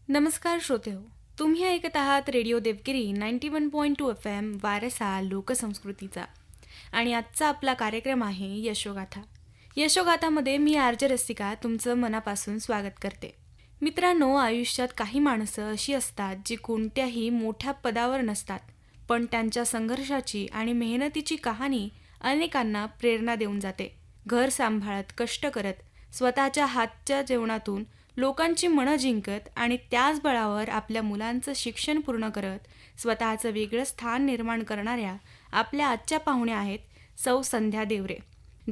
नमस्कार श्रोतेहो, तुम्ही ऐकत आहात रेडिओ देवगिरी 91.2 FM वारसा लोकसंस्कृतीचा. आणि आजचा आपला कार्यक्रम आहे यशोगाथा. यशोगाथामध्ये मी आर्ज रसिका तुमचं मनापासून स्वागत करते. मित्रांनो, आयुष्यात काही माणसं अशी असतात जी कोणत्याही मोठ्या पदावर नसतात, पण त्यांच्या संघर्षाची आणि मेहनतीची कहाणी अनेकांना प्रेरणा देऊन जाते. घर सांभाळत, कष्ट करत, स्वतःच्या हातच्या जेवणातून लोकांची मनं जिंकत आणि त्याच बळावर आपल्या मुलांचं शिक्षण पूर्ण करत स्वतःचं वेगळं स्थान निर्माण करणाऱ्या आपल्या आजच्या पाहुण्या आहेत सौ संध्या देवरे.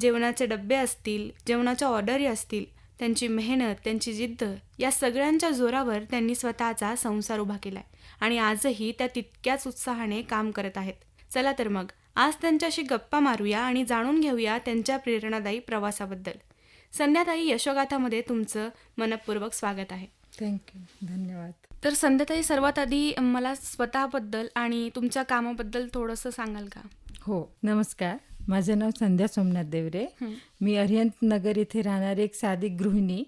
जेवणाचे डबे असतील, जेवणाच्या ऑर्डरी असतील, त्यांची मेहनत, त्यांची जिद्द या सगळ्यांच्या जोरावर त्यांनी स्वतःचा संसार उभा केलाय आणि आजही त्या तितक्याच उत्साहाने काम करत आहेत. चला तर मग आज त्यांच्याशी गप्पा मारूया आणि जाणून घेऊया त्यांच्या प्रेरणादायी प्रवासाबद्दल. संध्याताई, यशोगाथामध्ये तुमचं मनपूर्वक स्वागत आहे. थँक्यू, धन्यवाद. तर संध्याताई, सर्वात आधी मला स्वतःबद्दल आणि तुमच्या कामाबद्दल थोडंसं सांगाल का? हो, नमस्कार. माझं नाव संध्या सोमनाथ देवरे. मी अरिहंतनगर इथे राहणारी एक साधी गृहिणी.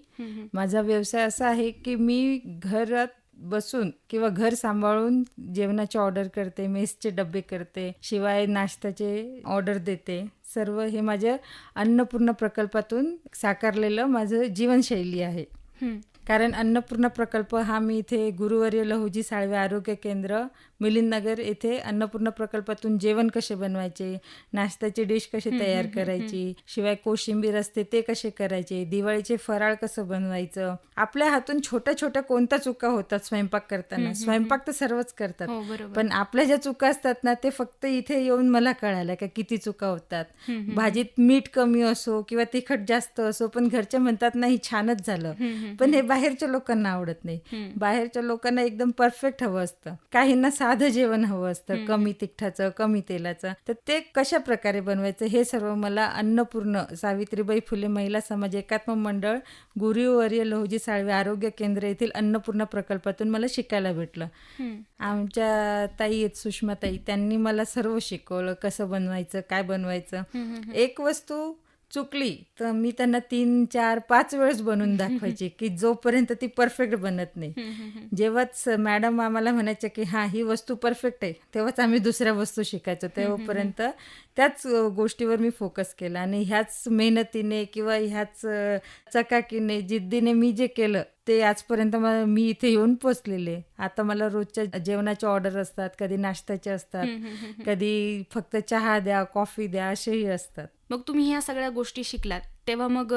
माझा व्यवसाय असा आहे की मी घरात बसून किंवा घर सांभाळून जेवणाची ऑर्डर करते, मेसचे डबे करते, शिवाय नाश्त्याचे ऑर्डर देते. सर्व हे माझ्या अन्नपूर्णा प्रकल्पातून साकारलेलं माझं जीवनशैली आहे. कारण अन्नपूर्णा प्रकल्प हा मी इथे गुरुवर्य लहुजी साळवे आरोग्य केंद्र मिलिंदनगर येथे अन्नपूर्णा प्रकल्पातून जेवण कसे बनवायचे, नाश्त्याची डिश कशी तयार करायची, शिवाय कोशिंबीर असते ते कसे करायचे, दिवाळीचे फराळ कसं बनवायचं. आपल्या हातून छोट्या छोट्या कोणत्या चुका होतात स्वयंपाक करताना. स्वयंपाक तर सर्वच करतात, पण आपल्या ज्या चुका असतात ना ते फक्त इथे येऊन मला कळाल्या का किती चुका होतात. भाजीत मीठ कमी असो किंवा तिखट जास्त असो, पण घरचे म्हणतात नाही छानच झालं, पण हे बाहेरच्या लोकांना आवडत नाही. बाहेरच्या लोकांना एकदम परफेक्ट हवं असतं, काहींना साधं जेवण हवं असतं, कमी तिखटाचं, कमी तेलाचं. तर ते कशा प्रकारे बनवायचं हे सर्व मला अन्नपूर्ण सावित्रीबाई फुले महिला समाज एकात्म मंडळ गुरुवर्य लहुजी साळवे आरोग्य केंद्र येथील अन्नपूर्णा प्रकल्पातून मला शिकायला भेटलं. आमच्या ताई आहेत सुषमाताई, त्यांनी मला सर्व शिकवलं कसं बनवायचं, काय बनवायचं. एक वस्तू चुकली तर मी त्यांना 3, 4, 5 वेळेस बनवून दाखवायची की जोपर्यंत ती परफेक्ट बनत नाही. जेव्हाच मॅडम आम्हाला म्हणायचे की हां ही वस्तू परफेक्ट आहे, तेव्हाच आम्ही दुसऱ्या वस्तू शिकायचो. तेव्हापर्यंत त्याच गोष्टीवर मी फोकस केला आणि ह्याच मेहनतीने किंवा ह्याच चकाकीने, जिद्दीने मी जे केलं ते आजपर्यंत मी इथे येऊन पोचलेले. आता मला रोजच्या जेवणाचे ऑर्डर असतात, कधी नाश्त्याचे असतात, कधी फक्त चहा द्या, कॉफी द्या, असेही असतात. मग तुम्ही ह्या सगळ्या गोष्टी शिकलात तेव्हा मग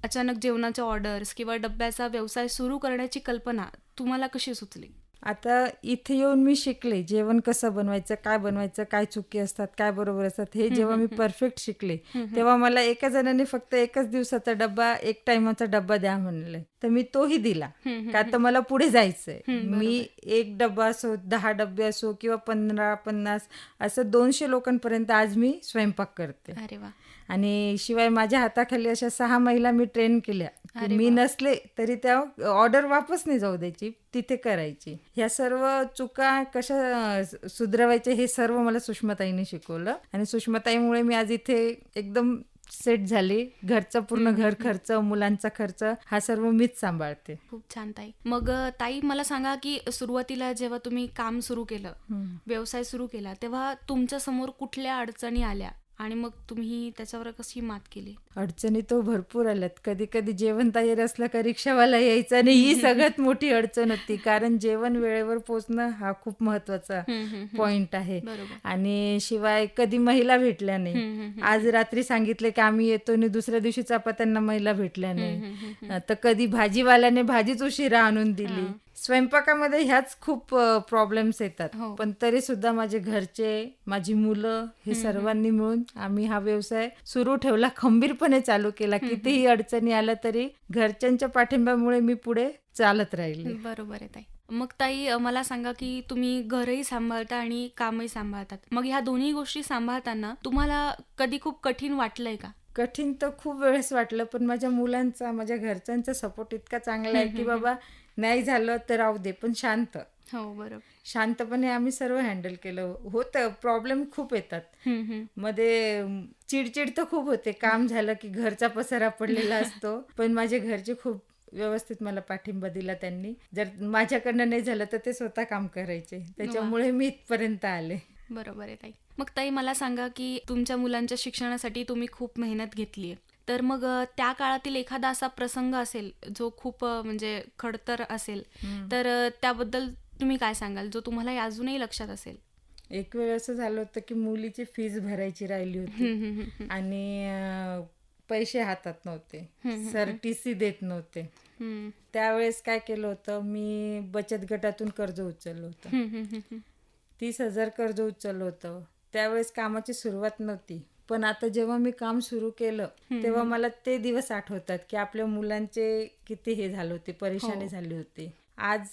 अचानक जेवणाच्या ऑर्डर्स किंवा डब्याचा व्यवसाय सुरू करण्याची कल्पना तुम्हाला कशी सुचली? आता इथे येऊन मी शिकले जेवण कसं बनवायचं, काय बनवायचं, काय चुकी असतात, काय बरोबर असतात, हे जेव्हा मी परफेक्ट शिकले तेव्हा मला एका जणाने फक्त एकच दिवसाचा डब्बा, एक टायमाचा डब्बा द्या म्हणले, तर मी तोही दिला. का तर मला पुढे जायचंय. मी एक डब्बा असो, 10 डब्बे असो किंवा 15, 50 असं 200 लोकांपर्यंत आज मी स्वयंपाक करते. अरे वा. आणि शिवाय माझ्या हाताखाली अशा 6 महिला मी ट्रेन केल्या. मी नसले तरी त्या ऑर्डर वापस नाही जाऊ द्यायची, तिथे करायची. ह्या सर्व चुका कशा सुधरवायच्या हे सर्व मला सुषमाताईने शिकवलं आणि सुषमाताईमुळे मी आज इथे एकदम सेट झाले. घरचा पूर्ण घर खर्च, मुलांचा खर्च हा सर्व मीच सांभाळते. खूप छान ताई. मग ताई मला सांगा की सुरुवातीला जेव्हा तुम्ही काम सुरू केलं, व्यवसाय सुरू केला, तेव्हा तुमच्या समोर कुठल्या अडचणी आल्या आणि मग तुम्ही त्याच्यावर कशी मात केली? अडचणी तो भरपूर आल्यात. कधी कधी जेवण तयार असलं का रिक्षावाला यायचा आणि ही सगळ्यात मोठी अडचण होती. कारण जेवण वेळेवर पोचणं हा खूप महत्वाचा पॉइंट आहे. आणि शिवाय कधी महिला भेटल्या नाही. आज रात्री सांगितले की आम्ही येतो आणि दुसऱ्या दिवशी चपात्यांना महिला भेटल्या नाही. तर कधी भाजीवाल्याने भाजीच उशिरा आणून दिली. स्वयंपाकामध्ये ह्याच खूप प्रॉब्लेम्स येतात. पण तरी सुद्धा माझे घरचे, माझी मुलं हे सर्वांनी मिळून आम्ही हा व्यवसाय सुरू ठेवला, खंबीरपणे चालू केला. कितीही अडचणी आल्या तरी घरच्यांच्या पाठिंब्यामुळे मी पुढे चालत राहिले. बरोबर आहे ताई. मग ताई मला सांगा की तुम्ही घरही सांभाळता आणि कामही सांभाळतात. मग ह्या दोन्ही गोष्टी सांभाळताना तुम्हाला कधी खूप कठीण वाटलंय का? कठीण तर खूप वेळेस वाटलं, पण माझ्या मुलांचा, माझ्या घरच्यांचा सपोर्ट इतका चांगला आहे की बाबा नाही झालं तर राहू दे, पण शांत. हो, बरोबर. शांतपणे आम्ही सर्व हँडल केलं. होतं, प्रॉब्लेम खूप येतात मध्ये, चिडचिड तर खूप होते. काम झालं की घरचा पसारा पडलेला असतो, पण माझे घरचे खूप व्यवस्थित मला पाठिंबा दिला त्यांनी. जर माझ्याकडनं नाही झालं तर ते स्वतः काम करायचे, त्याच्यामुळे मी इथपर्यंत आले. बरोबर आहे ताई. मग ताई मला सांगा की तुमच्या मुलांच्या शिक्षणासाठी तुम्ही खूप मेहनत घेतली आहे. तर मग त्या काळातील एखादा असा प्रसंग असेल जो खूप म्हणजे खडतर असेल, तर त्याबद्दल तुम्ही काय सांगाल जो तुम्हाला अजूनही लक्षात असेल? एक वेळ असं झालं होतं की मुलीची फीस भरायची राहिली होती आणि पैसे हातात नव्हते, सर TC देत नव्हते. त्यावेळेस काय केलं होतं, मी बचत गटातून कर्ज उचललं होतं. 30,000 कर्ज उचललं होतं. त्यावेळेस कामाची सुरुवात नव्हती, पण आता जेव्हा मी काम सुरू केलं तेव्हा मला ते दिवस आठवतात की आपल्या मुलांचे किती हे झाले होते, परेशानी झाली होती. आज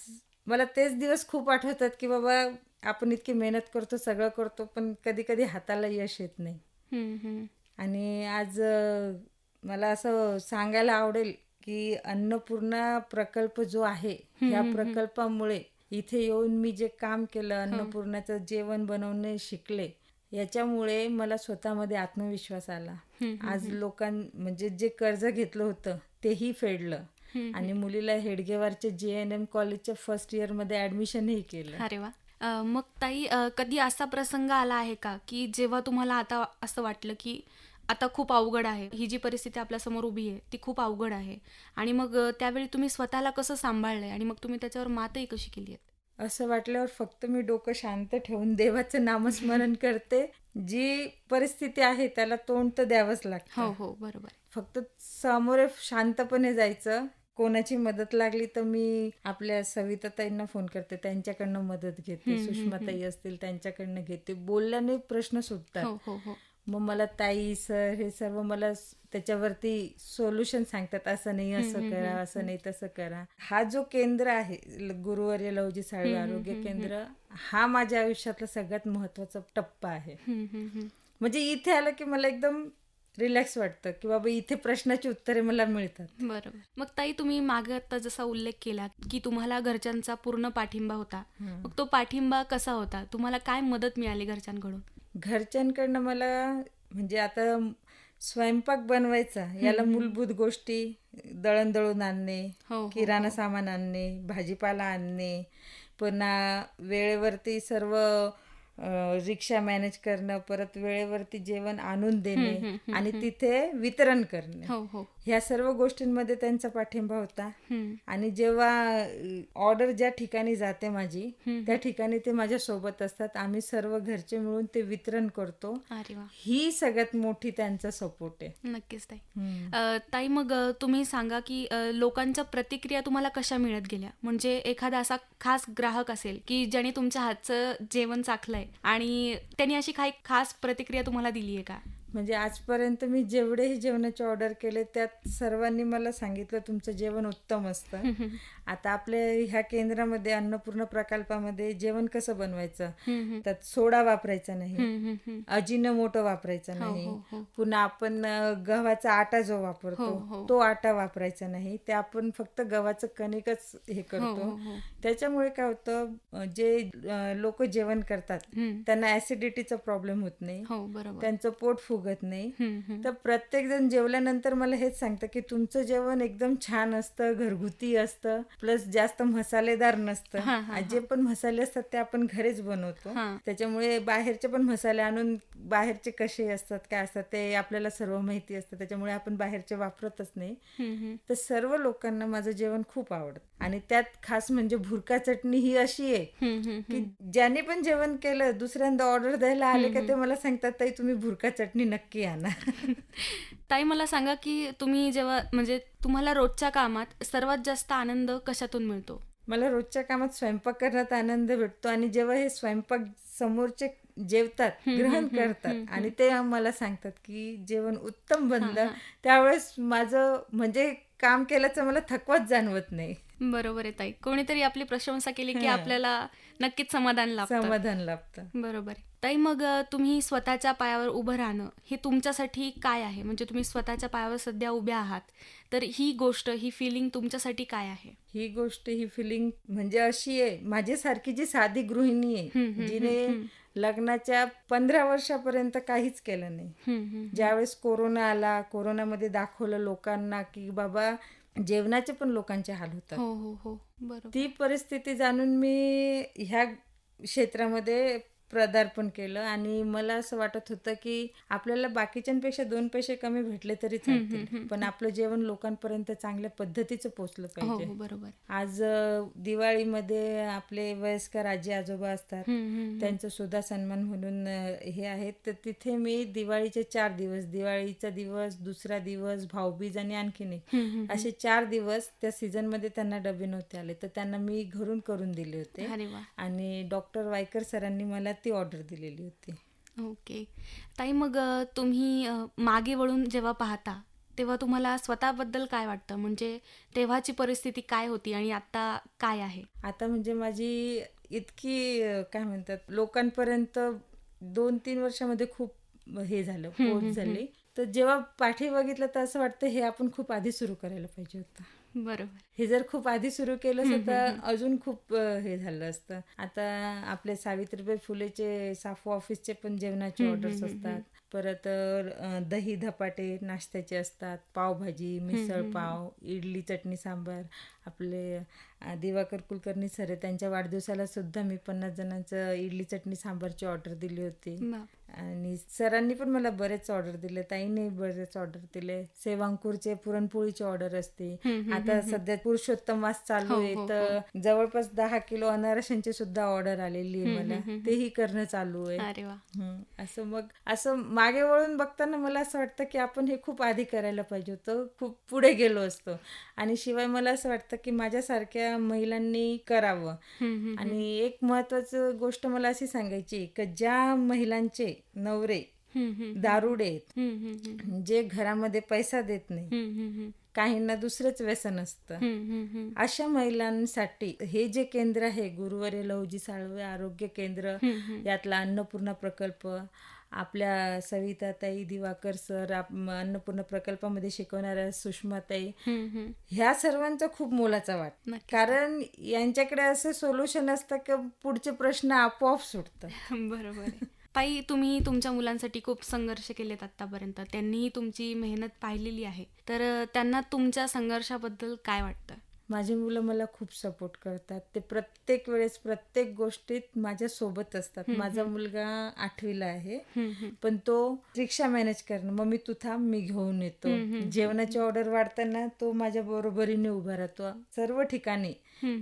मला तेच दिवस खूप आठवतात की बाबा आपण इतकी मेहनत करतो, सगळं करतो, पण कधी कधी हाताला यश येत नाही. आणि आज मला असं सांगायला आवडेल की अन्नपूर्णा प्रकल्प जो आहे, या प्रकल्पामुळे इथे येऊन मी जे काम केलं, अन्नपूर्णाचं जेवण बनवणे शिकले, याच्यामुळे मला स्वतःमध्ये आत्मविश्वास आला. आज म्हणजे जे कर्ज घेतलं होतं तेही फेडलं आणि मुलीला हेडगेवारच्या JNM कॉलेजच्या फर्स्ट इयरमध्ये ॲडमिशनही केलं. अरे वा. मग ताई कधी असा प्रसंग आला आहे का की जेव्हा तुम्हाला आता असं वाटलं की आता खूप अवघड आहे, ही जी परिस्थिती आपल्यासमोर उभी आहे ती खूप अवघड आहे, आणि मग त्यावेळी तुम्ही स्वतःला कसं सांभाळलंय आणि मग तुम्ही त्याच्यावर मातही कशी केली आहे? असं वाटल्यावर फक्त मी डोकं शांत ठेवून देवाचं नामस्मरण करते. जी परिस्थिती आहे त्याला तोंड तर द्यावंच लागतं. हो बरोबर. फक्त सामोरे शांतपणे जायचं. कोणाची मदत लागली तर मी आपल्या सविताताईंना फोन करते, त्यांच्याकडनं मदत घेते. सुषमाताई असतील त्यांच्याकडनं घेते. बोलल्याने प्रश्न सुटतात. हो. मग मला ताई, सर हे सर्व मला त्याच्यावरती सोल्युशन सांगतात. असं नाही, असं करा, असं नाही, तसं करा. हा जो केंद्र आहे, गुरुवर्य लवजी साळवे आरोग्य केंद्र, हा माझ्या आयुष्यातला सगळ्यात महत्वाचा टप्पा आहे. म्हणजे इथे आलं की मला एकदम रिलॅक्स वाटतं की बाबा इथे प्रश्नाची उत्तरे मला मिळतात. बरोबर. मग ताई तुम्ही मागे आता जसा उल्लेख केला की तुम्हाला घरच्यांचा पूर्ण पाठिंबा होता, मग तो पाठिंबा कसा होता? तुम्हाला काय मदत मिळाली घरच्यांकडून? घरच्यांकडनं मला म्हणजे आता स्वयंपाक बनवायचा, याला मूलभूत गोष्टी, दळण दळून आणणे, किराणा सामान आणणे, भाजीपाला आणणे, पुन्हा वेळेवरती सर्व रिक्षा मॅनेज करणं, परत वेळेवरती जेवण आणून देणे आणि तिथे वितरण करणे, ह्या सर्व गोष्टींमध्ये त्यांचा पाठिंबा होता. आणि जेव्हा ऑर्डर ज्या ठिकाणी जाते माझी, त्या ठिकाणी ते माझ्या सोबत असतात. आम्ही सर्व घरचे मिळून ते वितरण करतो. ही सगळ्यात मोठी त्यांचा सपोर्ट आहे. नक्कीच ताई. ताई मग तुम्ही सांगा की लोकांच्या प्रतिक्रिया तुम्हाला कशा मिळत गेल्या? म्हणजे एखादा असा खास ग्राहक असेल की ज्याने तुमच्या हातचं जेवण चाखलंय आणि त्यांनी अशी काही खास प्रतिक्रिया तुम्हाला दिली आहे का? म्हणजे आजपर्यंत मी जेवढेही जेवणाचे ऑर्डर केले त्यात सर्वांनी मला सांगितलं तुमचं जेवण उत्तम असतं. आता आपल्या ह्या केंद्रामध्ये अन्नपूर्णा प्रकल्पामध्ये जेवण कसं बनवायचं, त्यात सोडा वापरायचा नाही, अजिनोमोटो वापरायचा नाही, पुन्हा आपण गव्हाचा आटा जो वापरतो तो आटा वापरायचा नाही, ते आपण फक्त गव्हाचं कणिकच हे करतो. त्याच्यामुळे काय होतं, जे लोक जेवण करतात त्यांना ऍसिडिटीचा प्रॉब्लेम होत नाही, त्यांचं पोट फुगत नाही. तर प्रत्येक जण जेवल्यानंतर मला हेच सांगतं की तुमचं जेवण एकदम छान असतं, घरगुती असतं, प्लस जास्त मसालेदार नसतं. जे पण मसाले असतात ते आपण घरीच बनवतो. त्याच्यामुळे बाहेरचे पण मसाले आणून, बाहेरचे कसे असतात काय असतात ते आपल्याला सर्व माहिती असतं, त्याच्यामुळे आपण बाहेरचे वापरतच नाही. तर सर्व लोकांना माझं जेवण खूप आवडतं. आणि त्यात खास म्हणजे भुरका चटणी ही अशी आहे की ज्याने पण जेवण केलं दुसऱ्यांदा ऑर्डर द्यायला आले का ते मला सांगतात ताई तुम्ही भुरका चटणी नक्की आणा. ताई मला सांगा की तुम्ही जेव्हा म्हणजे तुम्हाला रोजच्या कामात सर्वात जास्त आनंद कशातून मिळतो? मला रोजच्या कामात स्वयंपाक करण्यात आनंद भेटतो. आणि जेव्हा हे स्वयंपाक समोरचे जेवतात, ग्रहण करतात आणि ते मला सांगतात की जेवण उत्तम बनलं, त्यावेळेस माझं म्हणजे काम केल्याचं मला थकवाच जाणवत नाही. बरोबर आहे ताई. कोणीतरी आपली प्रशंसा केली की आपल्याला नक्कीच समाधान लाभतं. बरोबर आहे ताई. मग तुम्ही स्वतःच्या पायावर उभं राहणं हे तुमच्यासाठी काय आहे? म्हणजे तुम्ही स्वतःच्या पायावर सध्या उभ्या आहात, तर ही गोष्ट, ही फिलिंग तुमच्यासाठी काय आहे? ही गोष्ट, ही फिलिंग म्हणजे अशी आहे, माझ्यासारखी जी साधी गृहिणी आहे जिने लग्नाच्या 15 वर्षापर्यंत काहीच केलं नाही, ज्यावेळेस कोरोना आला, कोरोनामध्ये दाखवलं लोकांना की बाबा जेवणाचे पण लोकांचे हाल होतात. हो हो हो बरोबर. ती परिस्थिती जाणून मी ह्या क्षेत्रामध्ये पदार्पण केलं आणि मला असं वाटत होतं की आपल्याला बाकीच्यांपेक्षा 2 पैसे कमी भेटले तरी चालतील, पण आपलं जेवण लोकांपर्यंत चांगल्या पद्धतीचं पोचलं हो पाहिजे. हो बरोबर. आज दिवाळीमध्ये आपले वयस्कर आजी आजोबा असतात, त्यांचं सुद्धा सन्मान म्हणून हे आहेत. तर तिथे मी दिवाळीचे 4 दिवस, दिवाळीचा दिवस, दुसरा दिवस, भाऊबीज आणि आणखीन एक, असे 4 दिवस त्या सीझनमध्ये त्यांना डबे नव्हते आले, तर त्यांना मी घरून करून दिले होते. अरे वा. आणि डॉक्टर वायकर सरांनी मला ती ऑर्डर दिलेली होती. ओके. ताई मग तुम्ही मागे वळून जेव्हा पाहता तेव्हा तुम्हाला स्वतःबद्दल काय वाटतं? म्हणजे तेव्हाची परिस्थिती काय होती आणि आता काय आहे? आता म्हणजे माझी इतकी काय म्हणतात लोकांपर्यंत 2-3 वर्षामध्ये खूप हे झालं, पोच झाली. तर जेव्हा पाठी बघितलं तर असं वाटतं हे आपण खूप आधी सुरू करायला पाहिजे होतं. बरोबर. हे जर खूप आधी सुरू केलं असतं तर अजून खूप हे झालं असतं. आता आपले सावित्रीबाई फुलेचे साफो ऑफिसचे पण जेवणाचे ऑर्डर्स असतात. परत दही धपाटे नाश्त्याचे असतात, पावभाजी, मिसळ पाव, इडली चटणी सांबार. आपले दिवाकर कुलकर्णी सर आहे, त्यांच्या वाढदिवसाला सुद्धा मी 50 जणांचं इडली चटणी सांबारची ऑर्डर दिली होती. आणि सरांनी पण मला बरेच ऑर्डर दिले, ताईने बरेच ऑर्डर दिले. सेवांकूरचे पुरणपोळीची ऑर्डर असते. आता सध्या पुरुषोत्तम मास चालू आहे, तर जवळपास 10 किलो अनारशांची सुद्धा ऑर्डर आलेली आहे मला, तेही करणं चालू आहे. अरे वा. असं मागे वळून बघताना मला असं वाटतं की आपण हे खूप आधी करायला पाहिजे होतं, खूप पुढे गेलो असतो. आणि शिवाय मला असं वाटतं की माझ्यासारख्या महिलांनी करावं. आणि एक महत्वाची गोष्ट मला अशी सांगायची की ज्या महिलांचे नवरे दारुडे आहेत, जे घरामध्ये पैसा देत नाही, काहींना दुसरेच व्यसन असतं, अशा महिलांसाठी हे जे केंद्र आहे गुरुवर्य लहुजी साळवे आरोग्य केंद्र, यातला अन्नपूर्णा प्रकल्प, आपल्या सविताताई दिवाकर सर, अन्नपूर्णा प्रकल्पामध्ये शिकवणाऱ्या सुषमाताई, ह्या सर्वांचा खूप मोलाचा वाट. कारण यांच्याकडे असे सोल्युशन असतं की पुढचे प्रश्न आपोआप सुटतात. बरोबर आहे. ताई, तुम्ही तुमच्या मुलांसाठी खूप संघर्ष केलेत आतापर्यंत, त्यांनीही तुमची मेहनत पाहिलेली आहे, तर त्यांना तुमच्या संघर्षाबद्दल काय वाटतं? माझी मुलं मला खूप सपोर्ट करतात. ते प्रत्येक वेळेस प्रत्येक गोष्टीत माझ्या सोबत असतात. माझा मुलगा 8वीला आहे, पण तो रिक्षा मॅनेज करणं, मम्मी तू थांब मी घेऊन येतो. जेवणाची ऑर्डर वाढताना तो माझ्या बरोबरीने उभा राहतो. सर्व ठिकाणी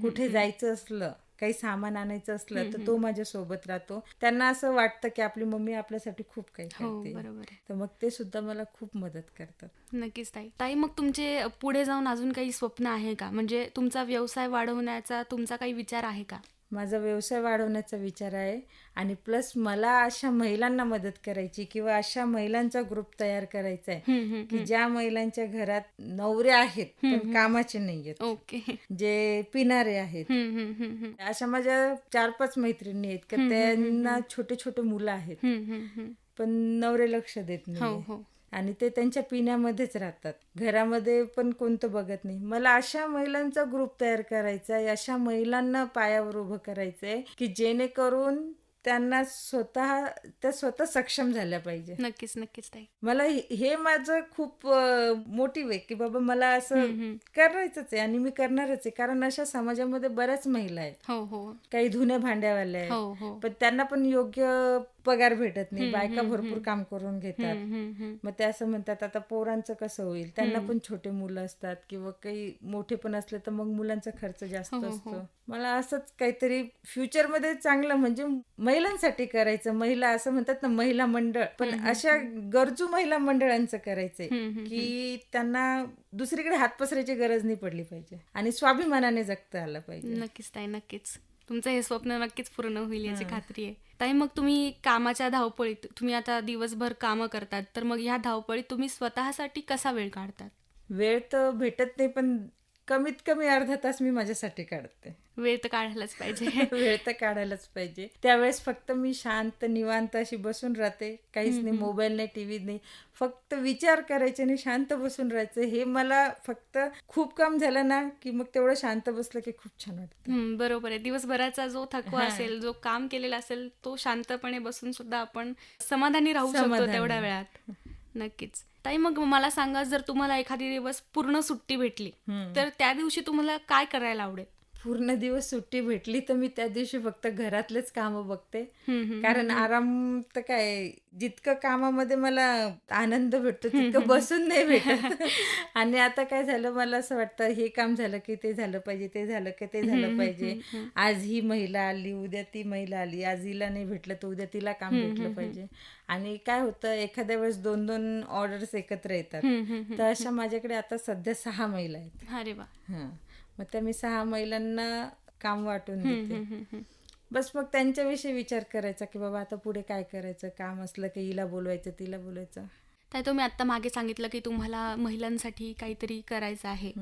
कुठे जायचं असलं, काही सामान आणायचं असलं तर तो माझ्या सोबत राहतो. त्यांना असं वाटतं की आपली मम्मी आपल्यासाठी खूप काही करते. बरोबर आहे. तर मग ते सुद्धा मला खूप मदत करतात. नक्कीच ताई. ताई, मग तुमचे पुढे जाऊन अजून काही स्वप्न आहे का? म्हणजे तुमचा व्यवसाय वाढवण्याचा तुमचा काही विचार आहे का? माझा व्यवसाय वाढवण्याचा विचार आहे आणि प्लस मला अशा महिलांना मदत करायची किंवा अशा महिलांचा ग्रुप तयार करायचा आहे की ज्या महिलांच्या घरात नवरे आहेत पण कामाचे नाहीयेत, ओके. जे पिणारे आहेत. अशा माझ्या 4-5 मैत्रिणी आहेत की त्यांना छोटे छोटे मुलं आहेत पण नवरे लक्ष देत नाही आणि ते त्यांच्या पिण्यामध्येच राहतात, घरामध्ये पण कोणतं बघत नाही. मला अशा महिलांचा ग्रुप तयार करायचा आहे, अशा महिलांना पायावर उभं करायचंय की जेणेकरून त्यांना स्वतः सक्षम झाल्या पाहिजे. नक्कीच नक्कीच ताई. मला हे माझं खूप मोटिव्ह आहे की बाबा मला असं करायचंच आहे आणि मी करणारच आहे. कारण अशा समाजामध्ये बऱ्याच महिला आहेत, काही धुण्या भांड्यावाल्या आहेत, पण त्यांना पण योग्य पगार भेटत नाही. बायका भरपूर काम करून घेतात. मग ते असं म्हणतात आता पोरांचं कसं होईल, त्यांना पण छोटे मुलं असतात किंवा काही मोठे पण असले तर मग मुलांचा खर्च जास्त असतो. मला असंच काहीतरी फ्युचरमध्ये चांगलं म्हणजे महिलांसाठी करायचं. महिला असं म्हणतात ना महिला मंडळ, पण अशा गरजू महिला मंडळांचं करायचंय की त्यांना दुसरीकडे हात पसरायची गरज नाही पडली पाहिजे आणि स्वाभिमानाने जगता आलं पाहिजे. नक्कीच ताई, नक्कीच. तुमचं हे स्वप्न नक्कीच पूर्ण होईल याची खात्री आहे. ताई, मग तुम्ही कामाच्या धावपळीत, तुम्ही आता दिवसभर कामं करतात, तर मग ह्या धावपळीत तुम्ही स्वतःसाठी कसा वेळ काढतात? वेळ तर भेटत नाही, पण कमीत कमी अर्धा तास मी माझ्यासाठी काढते. वेळ तर काढायलाच पाहिजे. वेळ तर काढायलाच पाहिजे. त्यावेळेस फक्त मी शांत निवांत अशी बसून राहते, काहीच नाही, मोबाईल नाही, टीव्ही नाही, फक्त विचार करायचे आणि शांत बसून राहायचं. हे मला फक्त खूप काम झालं ना की मग तेवढं शांत बसलं की खूप छान वाटतं. बरोबर आहे. दिवसभराचा जो थकवा असेल, जो काम केलेला असेल, तो शांतपणे बसून सुद्धा आपण समाधानी राहू शकतो तेवढ्या वेळात. नक्कीच. ताई, मग मला सांगा, जर तुम्हाला एखादी दिवस पूर्ण सुट्टी भेटली तर त्या दिवशी तुम्हाला काय करायला आवडेल? पूर्ण दिवस सुट्टी भेटली तर मी त्या दिवशी फक्त घरातलेच कामं बघते. हम्म, कारण आराम तर काय, जितकं कामामध्ये मला आनंद भेटतो तितकं बसून नाही भेटत. आणि आता काय झालं, मला असं वाटतं हे काम झालं की ते झालं पाहिजे, ते झालं की ते झालं पाहिजे. आज ही महिला आली, उद्या ती महिला आली, आज हिला नाही भेटलं तर उद्या तिला काम भेटलं पाहिजे. आणि काय होतं, एखाद्या वेळेस 2-2 ऑर्डर्स एकत्र येतात. तर अशा माझ्याकडे आता सध्या 6 महिला आहेत. अरे वा. हां, मग त्या मी 6 महिलांना काम वाटून देते. बस मग त्यांच्याविषयी विचार करायचा की बाबा आता पुढे काय करायचं, काम असलं की हिला बोलवायचं, तिला बोलायचं. ताई, तुम्ही आत्ता मागे सांगितलं की तुम्हाला महिलांसाठी काहीतरी करायचं आहे.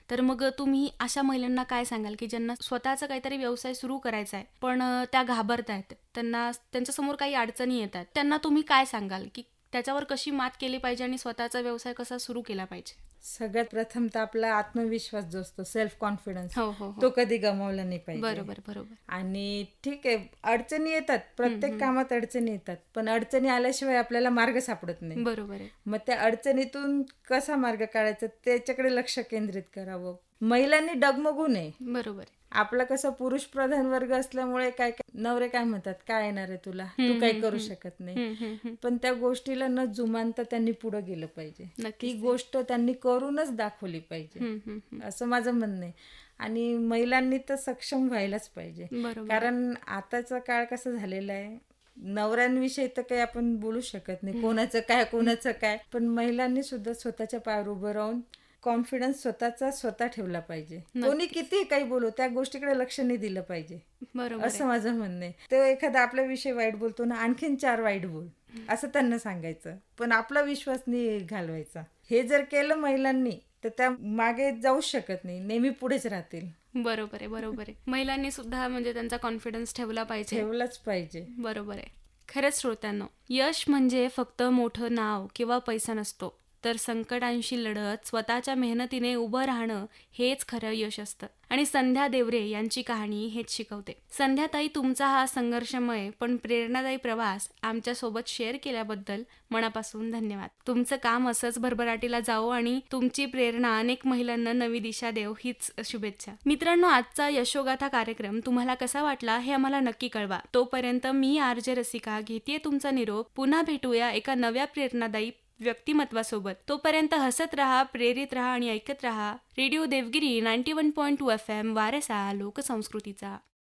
तर मग तुम्ही अशा महिलांना काय सांगाल की ज्यांना स्वतःचा काहीतरी व्यवसाय सुरू करायचा आहे पण त्या घाबरतायत, त्यांना त्यांच्यासमोर काही अडचणी येतात, त्यांना तुम्ही काय सांगाल की त्याच्यावर कशी मात केली पाहिजे आणि स्वतःचा व्यवसाय कसा सुरू केला पाहिजे? सगळ्यात प्रथम तर आपला आत्मविश्वास जो असतो, सेल्फ कॉन्फिडन्स, हो हो तो कधी गमावला नाही पाहिजे. बरोबर बरोबर. आणि ठीक आहे, अडचणी येतात, प्रत्येक कामात अडचणी येतात, पण अडचणी आल्याशिवाय आपल्याला मार्ग सापडत नाही. बरोबर आहे. मग त्या अडचणीतून कसा मार्ग काढायचा त्याच्याकडे लक्ष केंद्रित करावं. महिलांनी डगमगू नये. बरोबर आहे. आपला कसं पुरुष प्रधान वर्ग असल्यामुळे काय नवरे काय म्हणतात, काय येणार आहे तुला, तू काही करू शकत नाही. पण त्या गोष्टीला न जुमानता त्यांनी पुढे गेलं पाहिजे. ती गोष्ट त्यांनी करूनच दाखवली पाहिजे, असं माझं म्हणणं आहे. आणि महिलांनी तर सक्षम व्हायलाच पाहिजे. बरोबर. कारण आताचा काळ कसं झालेला आहे, नवऱ्यांविषयी तर काही आपण बोलू शकत नाही, कोणाचं काय, पण महिलांनी सुद्धा स्वतःच्या पायावर उभं राहून कॉन्फिडन्स स्वतः ठेवला पाहिजे. कोणी किती काही बोलू, त्या गोष्टीकडे लक्ष नाही दिलं पाहिजे, बरोबर असं माझं म्हणणं आहे. तो एखादा आपल्याविषयी वाईट बोलतो ना, आणखीन 4 वाईट बोल, असं त्यांना सांगायचं, पण आपला विश्वास नाही घालवायचा. हे जर केलं महिलांनी तर त्या मागे जाऊच शकत नाही, नेहमी पुढेच राहतील. बरोबर आहे. बरोबर आहे. महिलांनी सुद्धा म्हणजे त्यांचा कॉन्फिडन्स ठेवलाच पाहिजे. बरोबर आहे. खरंच श्रोत्यांनो, यश म्हणजे फक्त मोठं नाव किंवा पैसा नसतो, तर संकटांशी लढत स्वतःच्या मेहनतीने उभं राहणं हेच खरं यश असतं. आणि संध्या देवरे यांची कहाणी हेच शिकवते. संध्याताई, तुमचा हा संघर्षमय पण प्रेरणादायी प्रवास आमच्यासोबत शेअर केल्याबद्दल मनापासून धन्यवाद. तुमचं काम असंच भरभराटीला जावो आणि तुमची प्रेरणा अनेक महिलांना नवी दिशा देव, हीच शुभेच्छा. मित्रांनो, आजचा यशोगाथा कार्यक्रम तुम्हाला कसा वाटला हे आम्हाला नक्की कळवा. तोपर्यंत मी RJ रसिका घेतेय तुमचा निरोप. पुन्हा भेटूया एका नव्या प्रेरणादायी व्यक्तिमत्वासोबत. तोपर्यंत हसत राहा, प्रेरित राहा आणि ऐकत राहा रेडिओ देवगिरी 91.2 FM वारसा लोकसंस्कृतीचा.